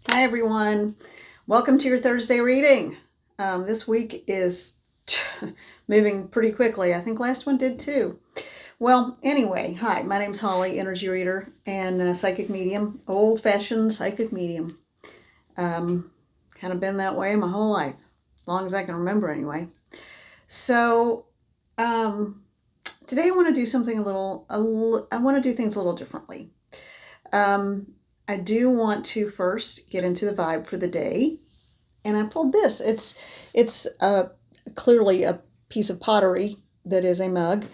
Hi, everyone. Welcome to your Thursday reading. This week is moving pretty quickly. I think last one did too. Well, anyway, hi, my name's Holly, energy reader and psychic medium, old-fashioned psychic medium. Kind of been that way my whole life, as long as I can remember anyway. So, today I want to do something I want to do things a little differently. I do want to first get into the vibe for the day. And I pulled this. It's clearly a piece of pottery that is a mug.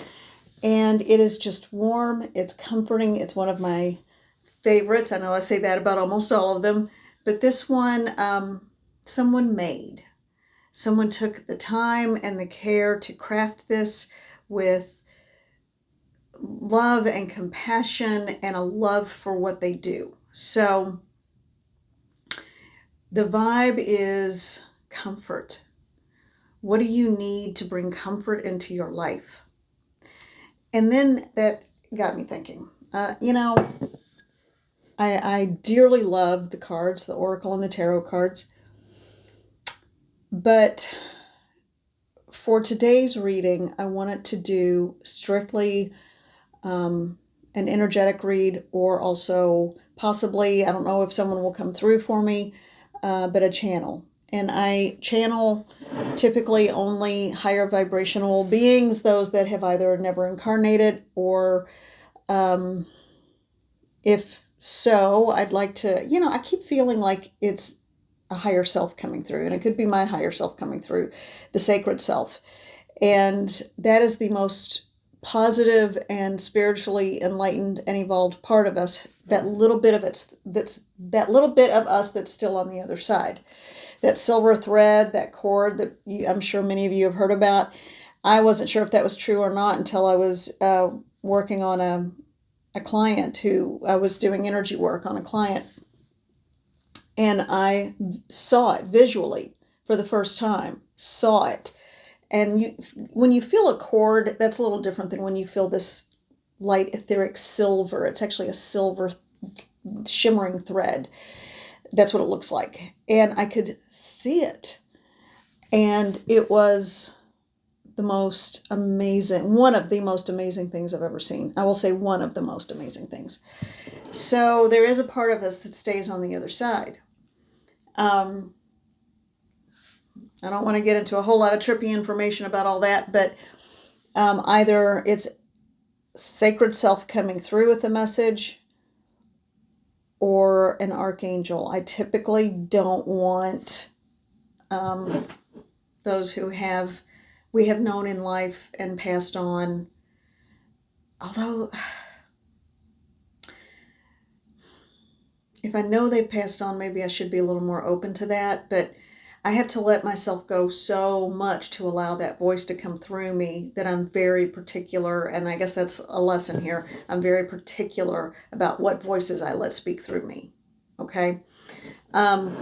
And it is just warm. It's comforting. It's one of my favorites. I know I say that about almost all of them. But this one, someone made. Someone took the time and the care to craft this with love and compassion and a love for what they do. So the vibe is comfort. What do you need to bring comfort into your life? And then that got me thinking, I dearly love the cards, the Oracle and the Tarot cards. But for today's reading, I wanted to do strictly an energetic read, or also possibly, I don't know if someone will come through for me, but a channel. And I channel typically only higher vibrational beings, those that have either never incarnated or if so, I'd like to, I keep feeling like it's a higher self coming through, and it could be my higher self coming through, the sacred self. And that is the most positive and spiritually enlightened and evolved part of us, that little bit of that little bit of us that's still on the other side. That silver thread, that cord that I'm sure many of you have heard about. I wasn't sure if that was true or not until I was working on a client who I was doing energy work on a client. And I saw it visually for the first time, saw it. And when you feel a cord, that's a little different than when you feel this light etheric silver. It's actually a silver shimmering thread. That's what it looks like. And I could see it. And it was the most amazing, one of the most amazing things I've ever seen. I will say one of the most amazing things. So there is a part of us that stays on the other side. I don't want to get into a whole lot of trippy information about all that, but either it's sacred self coming through with a message or an archangel. I typically don't want those who we have known in life and passed on. Although, if I know they passed on, maybe I should be a little more open to that. But I have to let myself go so much to allow that voice to come through me that I'm very particular. And I guess that's a lesson here. I'm very particular about what voices I let speak through me. Okay. All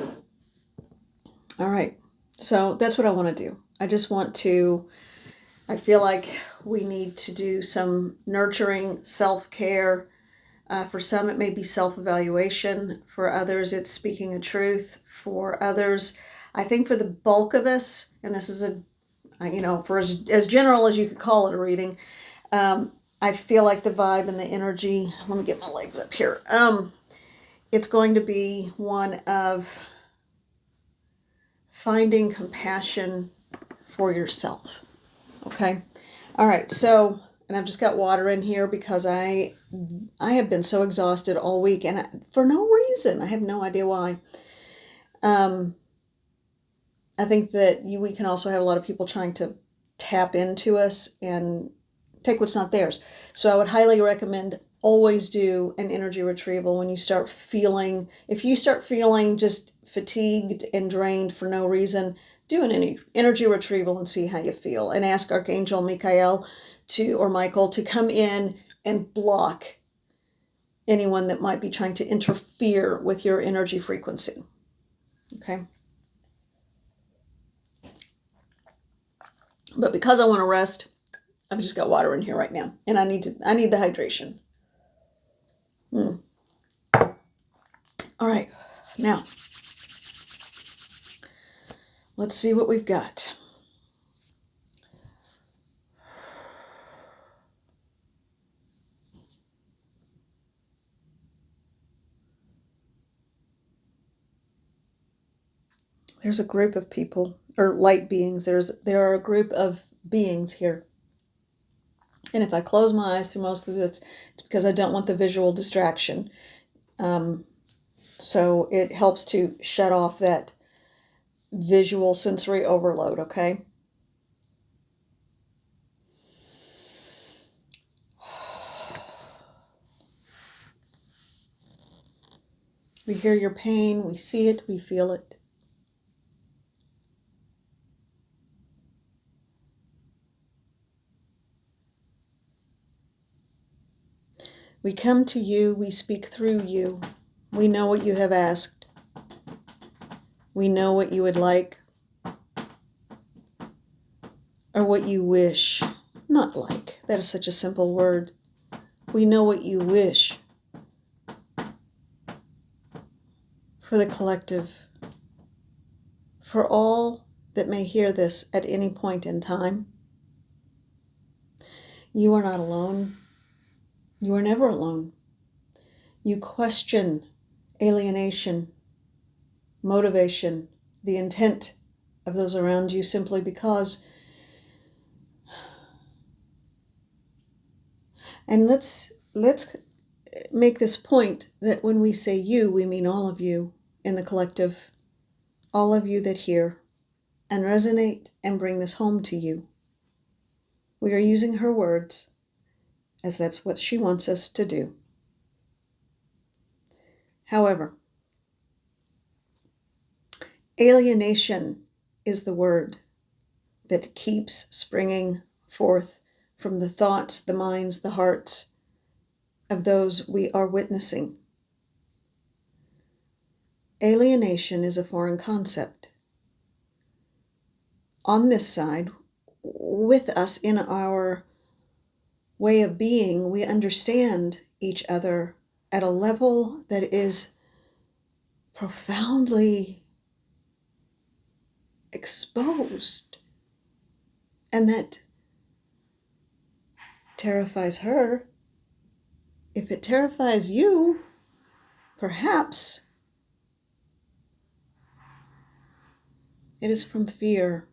right. So that's what I want to do. I feel like we need to do some nurturing self-care. For some, it may be self-evaluation. For others, it's speaking a truth. For others, I think for the bulk of us, and this is for as general as you could call it a reading, I feel like the vibe and the energy, let me get my legs up here. It's going to be one of finding compassion for yourself. Okay. All right. So, and I've just got water in here because I have been so exhausted all week, and for no reason. I have no idea why. I think that we can also have a lot of people trying to tap into us and take what's not theirs. So I would highly recommend always do an energy retrieval when you start feeling, if you start feeling just fatigued and drained for no reason, do an energy retrieval and see how you feel. And ask Archangel Michael or Michael to come in and block anyone that might be trying to interfere with your energy frequency. Okay. But because I want to rest, I've just got water in here right now, and I need the hydration. All right, now Let's see what we've got. There's a group of people, or light beings. There are a group of beings here. And if I close my eyes to most of this, it's because I don't want the visual distraction. So it helps to shut off that visual sensory overload, okay? We hear your pain, we see it, we feel it. We come to you, we speak through you. We know what you have asked. We know what you would like, or what you wish. Not like, that is such a simple word. We know what you wish for the collective, for all that may hear this at any point in time. You are not alone. You are never alone. You question alienation, motivation, the intent of those around you simply because. And let's make this point that when we say you, we mean all of you in the collective, all of you that hear and resonate and bring this home to you. We are using her words as that's what she wants us to do. However, alienation is the word that keeps springing forth from the thoughts, the minds, the hearts of those we are witnessing. Alienation is a foreign concept. On this side, with us in our way of being, we understand each other at a level that is profoundly exposed, and that terrifies her. If it terrifies you, perhaps it is from fear.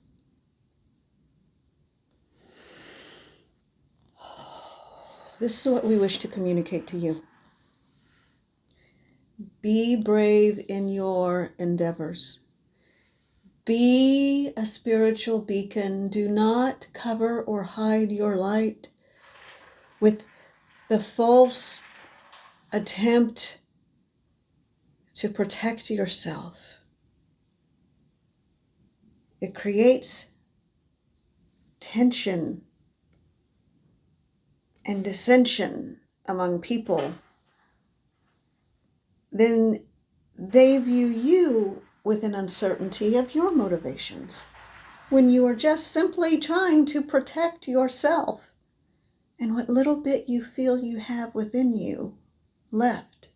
This is what we wish to communicate to you. Be brave in your endeavors. Be a spiritual beacon. Do not cover or hide your light with the false attempt to protect yourself. It creates tension and dissension among people. Then they view you with an uncertainty of your motivations when you are just simply trying to protect yourself and what little bit you feel you have within you left.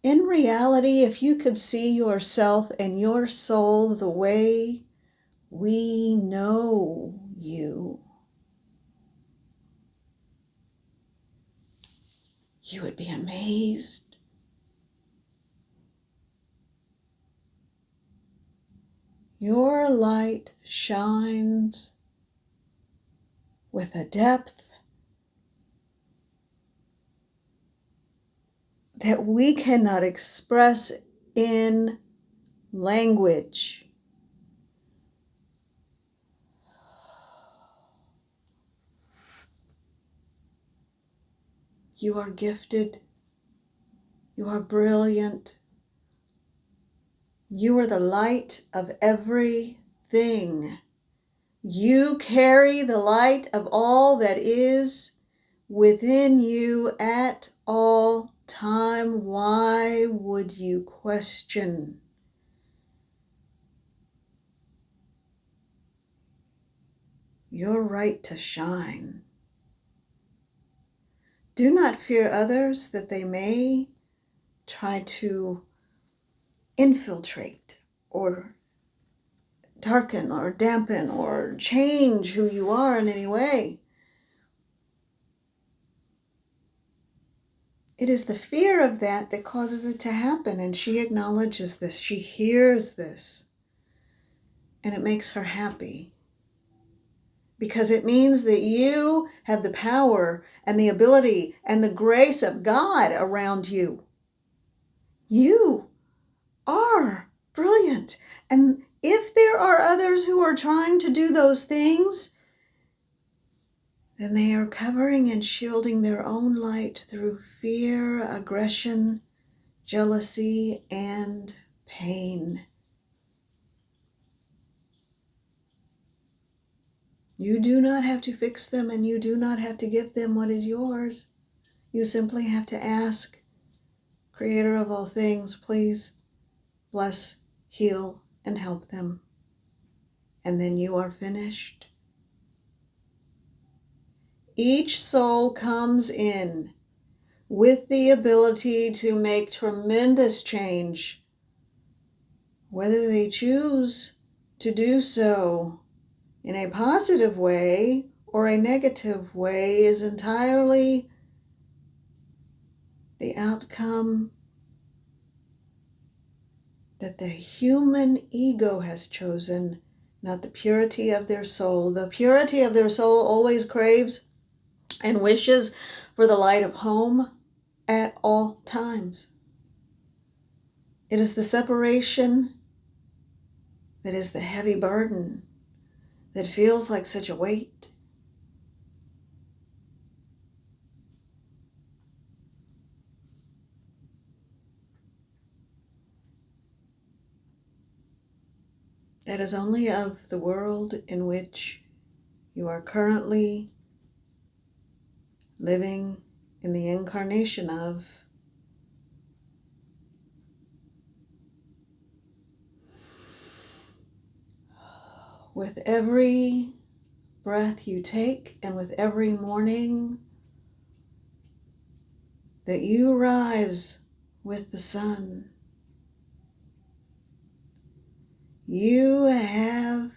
In reality, if you could see yourself and your soul the way we know you, you would be amazed. Your light shines with a depth that we cannot express in language. You are gifted. You are brilliant. You are the light of everything. You carry the light of all that is within you at all time. Why would you question your right to shine? Do not fear others that they may try to infiltrate or darken or dampen or change who you are in any way. It is the fear of that that causes it to happen, and she acknowledges this. She hears this, and it makes her happy. Because it means that you have the power and the ability and the grace of God around you. You are brilliant. And if there are others who are trying to do those things, then they are covering and shielding their own light through fear, aggression, jealousy, and pain. You do not have to fix them, and you do not have to give them what is yours. You simply have to ask, Creator of all things, please bless, heal, and help them. And then you are finished. Each soul comes in with the ability to make tremendous change. Whether they choose to do so in a positive way or a negative way is entirely the outcome that the human ego has chosen, not the purity of their soul. The purity of their soul always craves and wishes for the light of home at all times. It is the separation that is the heavy burden that feels like such a weight. That is only of the world in which you are currently living in the incarnation of. With every breath you take and with every morning that you rise with the sun, you have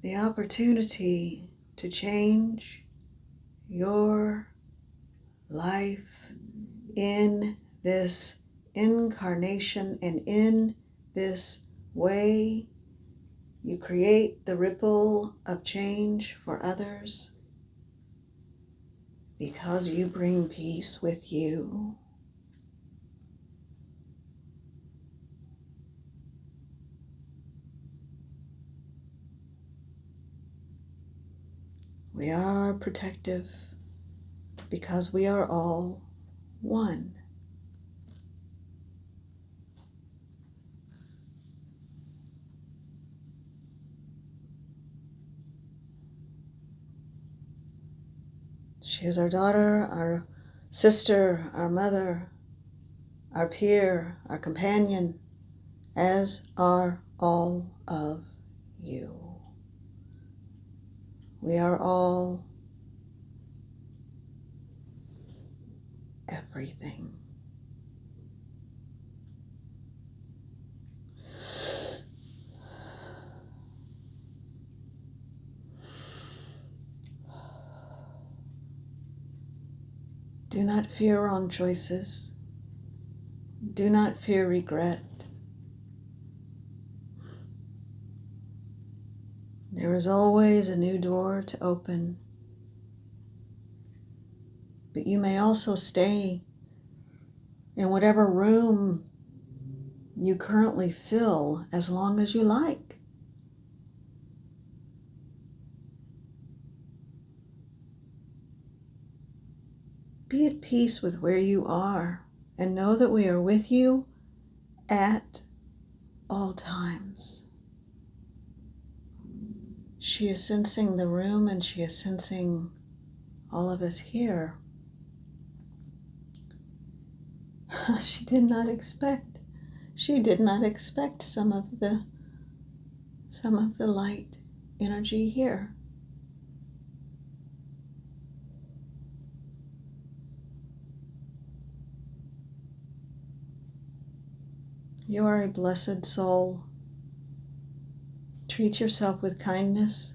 the opportunity to change your life in this incarnation, and in this way you create the ripple of change for others because you bring peace with you. We are protective because we are all one. She is our daughter, our sister, our mother, our peer, our companion, as are all of you. We are all everything. Do not fear wrong choices. Do not fear regret. There is always a new door to open. But you may also stay in whatever room you currently fill as long as you like. Be at peace with where you are and know that we are with you at all times. She is sensing the room and she is sensing all of us here. She did not expect some of the light energy here. You are a blessed soul. Treat yourself with kindness.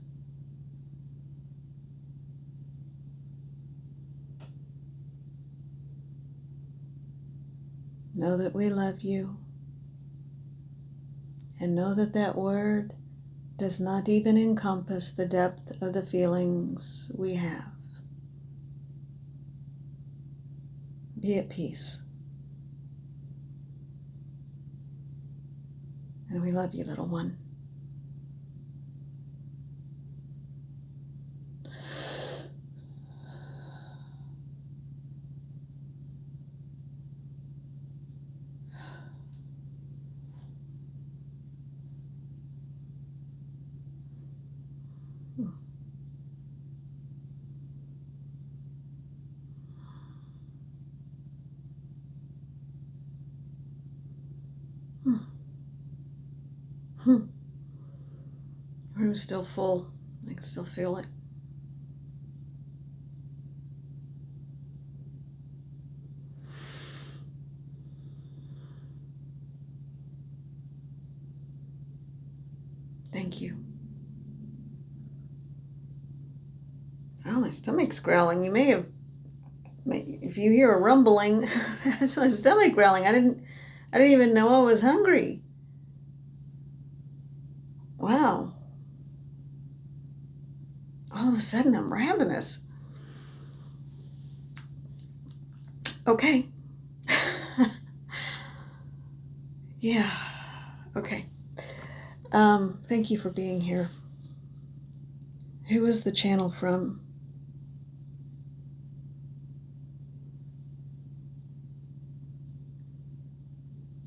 Know that we love you. And know that that word does not even encompass the depth of the feelings we have. Be at peace. And we love you, little one. Room's still full. I can still feel it. Thank you. Oh, my stomach's growling. You may have, if you hear a rumbling, that's my stomach growling. I didn't even know I was hungry. Wow. All of a sudden, I'm ravenous. Okay. Yeah. Okay. Thank you for being here. Who is the channel from?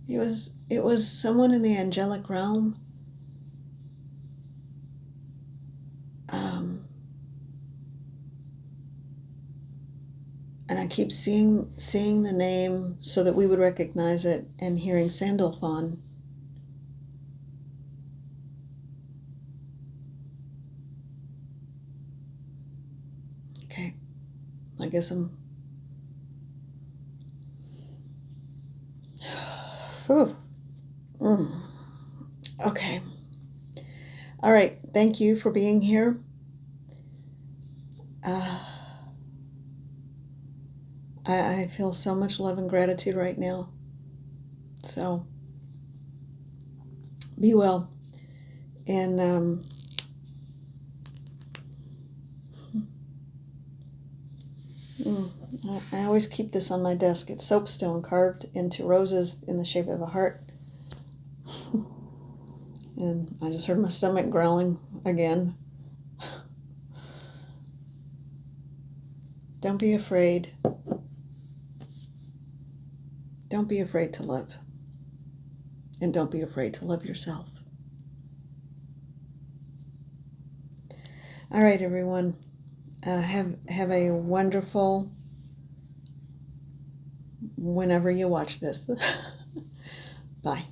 It was someone in the angelic realm. And I keep seeing the name so that we would recognize it, and hearing Sandalphon. Okay. I guess I'm... Okay. All right. Thank you for being here. I feel so much love and gratitude right now. So be well. And I always keep this on my desk. It's soapstone carved into roses in the shape of a heart. And I just heard my stomach growling again. Don't be afraid. Don't be afraid to love. And don't be afraid to love yourself. All right, everyone. Have a wonderful whenever you watch this. Bye.